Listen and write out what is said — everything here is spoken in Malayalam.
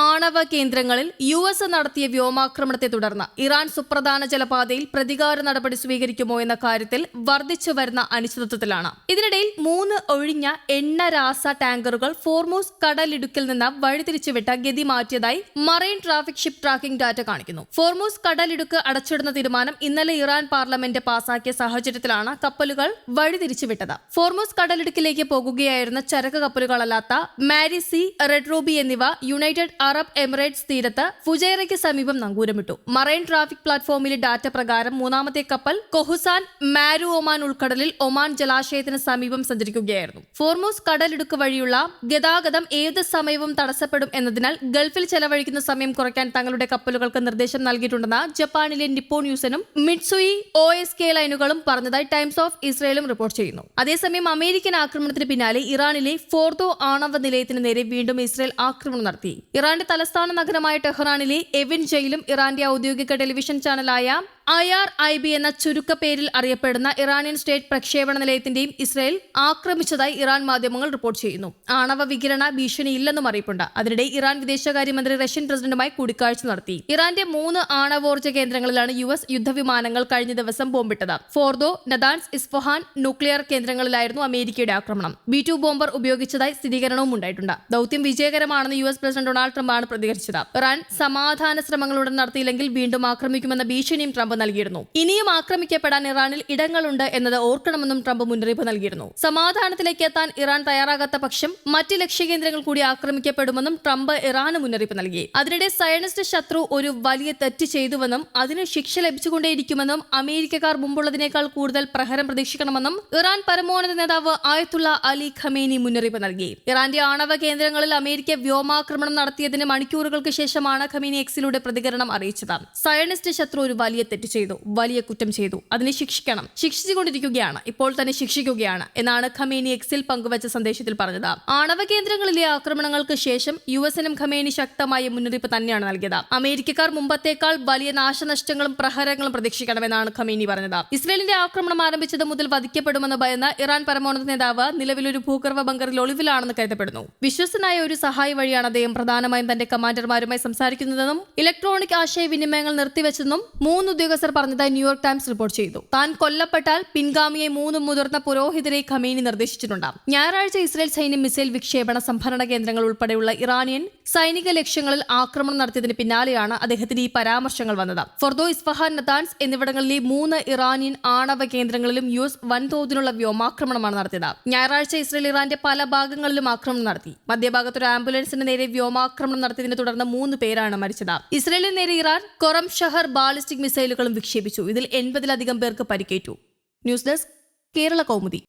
ആണവ കേന്ദ്രങ്ങളിൽ US നടത്തിയ വ്യോമാക്രമണത്തെ തുടർന്ന് ഇറാൻ സുപ്രധാന ജലപാതയിൽ പ്രതികാര നടപടി സ്വീകരിക്കുമോ എന്ന കാര്യത്തിൽ വർദ്ധിച്ചു വരുന്ന അനിശ്ചിതത്വത്തിലാണ്. ഇതിനിടയിൽ 3 ഒഴിഞ്ഞ എണ്ണ രാസ ടാങ്കറുകൾ ഫോർമൂസ് കടലിടുക്കിൽ നിന്ന് വഴിതിരിച്ചുവിട്ട ഗതി മാറ്റിയതായി marine traffic ship tracking data കാണിക്കുന്നു. ഫോർമൂസ് കടലിടുക്ക് അടച്ചിടുന്ന തീരുമാനം ഇന്നലെ ഇറാൻ പാർലമെന്റ് പാസാക്കിയ സാഹചര്യത്തിലാണ് കപ്പലുകൾ വഴിതിരിച്ചുവിട്ടത്. ഫോർമൂസ് കടലിടുക്കിലേക്ക് പോകുകയായിരുന്ന ചരക്ക് കപ്പലുകളല്ലാത്ത മാരിസി, റെഡ് റൂബി എന്നിവ യുണൈറ്റഡ് അറബ് എമിറേറ്റ്സ് തീരത്ത് ഫുജൈറയ്ക്ക് സമീപം നങ്കൂരമിട്ടു. മറൈൻ ട്രാഫിക് പ്ലാറ്റ്ഫോമിലെ ഡാറ്റ പ്രകാരം മൂന്നാമത്തെ കപ്പൽ കൊഹുസാൻ മാരു ഒമാൻ ഉൾക്കടലിൽ ഒമാൻ ജലാശയത്തിന് സമീപം സഞ്ചരിക്കുകയായിരുന്നു. ഫോർമൂസ് കടലിടുക്ക് വഴിയുള്ള ഗതാഗതം ഏത് സമയവും തടസ്സപ്പെടും എന്നതിനാൽ ഗൾഫിൽ ചെലവഴിക്കുന്ന സമയം കുറയ്ക്കാൻ തങ്ങളുടെ കപ്പലുകൾക്ക് നിർദ്ദേശം നൽകിയിട്ടുണ്ടെന്ന് ജപ്പാനിലെ നിപ്പോൺ ന്യൂസിനും മിറ്റ്സുയി OSK ലൈനുകളും പറഞ്ഞതായി ടൈംസ് ഓഫ് ഇസ്രയേലും റിപ്പോർട്ട് ചെയ്യുന്നു. അതേസമയം അമേരിക്കൻ ആക്രമണത്തിന് പിന്നാലെ ഇറാനിലെ ഫോർദോ ആണവ നിലയത്തിന് നേരെ വീണ്ടും ഇസ്രയേൽ ആക്രമണം നടത്തി. ഇറാന്റെ തലസ്ഥാന നഗരമായ ടെഹ്റാനിലെ എവിൻ ജയിലും ഇറാന്റെ ഔദ്യോഗിക ടെലിവിഷൻ ചാനലായ IRIB എന്ന ചുരുക്കപ്പേരിൽ അറിയപ്പെടുന്ന ഇറാനിയൻ സ്റ്റേറ്റ് പ്രക്ഷേപണ നിലയത്തിന്റെയും ഇസ്രയേൽ ആക്രമിച്ചതായി ഇറാൻ മാധ്യമങ്ങൾ റിപ്പോർട്ട് ചെയ്യുന്നു. ആണവ വികിരണ ഭീഷണിയില്ലെന്നും അറിയിപ്പുണ്ട്. അതിനിടെ ഇറാൻ വിദേശകാര്യമന്ത്രി റഷ്യൻ പ്രസിഡന്റുമായി കൂടിക്കാഴ്ച നടത്തി. ഇറാന്റെ 3 ആണവോർജ്ജ കേന്ദ്രങ്ങളിലാണ് US യുദ്ധവിമാനങ്ങൾ കഴിഞ്ഞ ദിവസം ബോംബിട്ടത്. ഫോർദോ, നദാൻസ്, ഇസ്ഫഹാൻ ന്യൂക്ലിയർ കേന്ദ്രങ്ങളിലായിരുന്നു അമേരിക്കയുടെ ആക്രമണം. B-2 ബോംബർ ഉപയോഗിച്ചതായി സ്ഥിരീകരണവും ഉണ്ടായിട്ടുണ്ട്. ദൌത്യം വിജയകരമാണെന്ന് US പ്രസിഡന്റ് ഡൊണാൾഡ് ട്രംപാണ് പ്രതികരിച്ചത്. ഇറാൻ സമാധാന ശ്രമങ്ങളുടൻ നടത്തിയില്ലെങ്കിൽ വീണ്ടും ആക്രമിക്കുമെന്ന ഭീഷണിയും ട്രംപ് നൽകിയിരുന്നു. ഇനിയും ആക്രമിക്കപ്പെടാൻ ഇറാനിൽ ഇടങ്ങളുണ്ട് എന്നത് ഓർക്കണമെന്നും ട്രംപ് മുന്നറിയിപ്പ് നൽകിയിരുന്നു. സമാധാനത്തിലേക്ക് എത്താൻ ഇറാൻ തയ്യാറാകാത്ത പക്ഷം മറ്റ് ലക്ഷ്യകേന്ദ്രങ്ങൾ കൂടി ആക്രമിക്കപ്പെടുമെന്നും ട്രംപ് ഇറാന് മുന്നറിയിപ്പ് നൽകി. അതിനിടെ സയനിസ്റ്റ് ശത്രു ഒരു വലിയ തെറ്റ് ചെയ്തുവെന്നും അതിന് ശിക്ഷ ലഭിച്ചുകൊണ്ടേയിരിക്കുമെന്നും അമേരിക്കക്കാർ മുമ്പുള്ളതിനേക്കാൾ കൂടുതൽ പ്രഹരം പ്രതീക്ഷിക്കണമെന്നും ഇറാൻ പരമോന്നത നേതാവ് ആയത്തുള്ള അലി ഖമേനി മുന്നറിയിപ്പ് നൽകി. ഇറാന്റെ ആണവ കേന്ദ്രങ്ങളിൽ അമേരിക്ക വ്യോമാക്രമണം നടത്തിയതിന് മണിക്കൂറുകൾക്ക് ശേഷമാണ് ഖമേനി എക്സിലൂടെ പ്രതികരണം അറിയിച്ചത്. സയനിസ്റ്റ് ശത്രു ഒരു വലിയ തെറ്റ് ചെയ്തു, വലിയ കുറ്റം ചെയ്തു, അതിനെ ശിക്ഷിക്കണം, ശിക്ഷിച്ചുകൊണ്ടിരിക്കുകയാണ്, ഇപ്പോൾ തന്നെ ശിക്ഷിക്കുകയാണ് എന്നാണ് ഖമേനി എക്സിൽ പങ്കുവച്ച സന്ദേശത്തിൽ പറഞ്ഞത്. ആണവ കേന്ദ്രങ്ങളിലെ ആക്രമണങ്ങൾക്ക് ശേഷം USനും ഖമേനി ശക്തമായ മുന്നറിയിപ്പ് തന്നെയാണ് നൽകിയത്. അമേരിക്കക്കാർ മുമ്പത്തേക്കാൾ വലിയ നാശനഷ്ടങ്ങളും പ്രഹരങ്ങളും പ്രതീക്ഷിക്കണമെന്നാണ് ഖമേനി പറഞ്ഞത്. ഇസ്രയേലിന്റെ ആക്രമണം ആരംഭിച്ചത് മുതൽ വധിക്കപ്പെടുമെന്ന് ഭയന്ന ഇറാൻ പരമോന്നത നേതാവ് നിലവിലൊരു ഭൂഗർഭ ബങ്കറിൽ ഒളിവിലാണെന്ന് കരുതപ്പെടുന്നു. വിശ്വസനായ ഒരു സഹായ വഴിയാണ് അദ്ദേഹം പ്രധാനമായും തന്റെ കമാൻഡർമാരുമായി സംസാരിക്കുന്നതെന്നും ഇലക്ട്രോണിക് ആശയവിനിമയങ്ങൾ നിർത്തിവെച്ചെന്നും 3 ഉദ്യോഗസ്ഥർ പറഞ്ഞതായി ന്യൂയോർക്ക് ടൈംസ് റിപ്പോർട്ട് ചെയ്തു. താൻ കൊല്ലപ്പെട്ടാൽ പിൻഗാമിയെ 3 മുതിർന്ന പുരോഹിതരെ ഖമേനി നിർദ്ദേശിച്ചിട്ടുണ്ട്. ഞായറാഴ്ച ഇസ്രയേൽ സൈന്യം മിസൈൽ വിക്ഷേപണ സംഭരണ കേന്ദ്രങ്ങൾ ഉൾപ്പെടെയുള്ള ഇറാനിയൻ സൈനിക ലക്ഷ്യങ്ങളിൽ ആക്രമണം നടത്തിയതിന് പിന്നാലെയാണ് അദ്ദേഹത്തിന് ഈ പരാമർശങ്ങൾ വന്നത്. ഫോർദോ, ഇസ്ഫഹാൻ, നതാൻസ് എന്നിവിടങ്ങളിലെ 3 ഇറാനിയൻ ആണവ കേന്ദ്രങ്ങളിലും US വൻതോതിലുള്ള വ്യോമാക്രമണമാണ് നടത്തിയത്. ഞായറാഴ്ച ഇസ്രയേൽ ഇറാന്റെ പല ഭാഗങ്ങളിലും ആക്രമണം നടത്തി. മധ്യഭാഗത്ത് ഒരു ആംബുലൻസിന് നേരെ വ്യോമാക്രമണം നടത്തിയതിനെ തുടർന്ന് 3 പേരാണ് മരിച്ചത്. ഇസ്രയേലിന് നേരെ ഇറാൻ കൊറം ഷഹർ ബാലിസ്റ്റിക് മിസൈലുകളും വിക്ഷേപിച്ചു. ഇതിൽ 80-ലധികം പേർക്ക് പരിക്കേറ്റു. News desk, Kerala Kaumudi.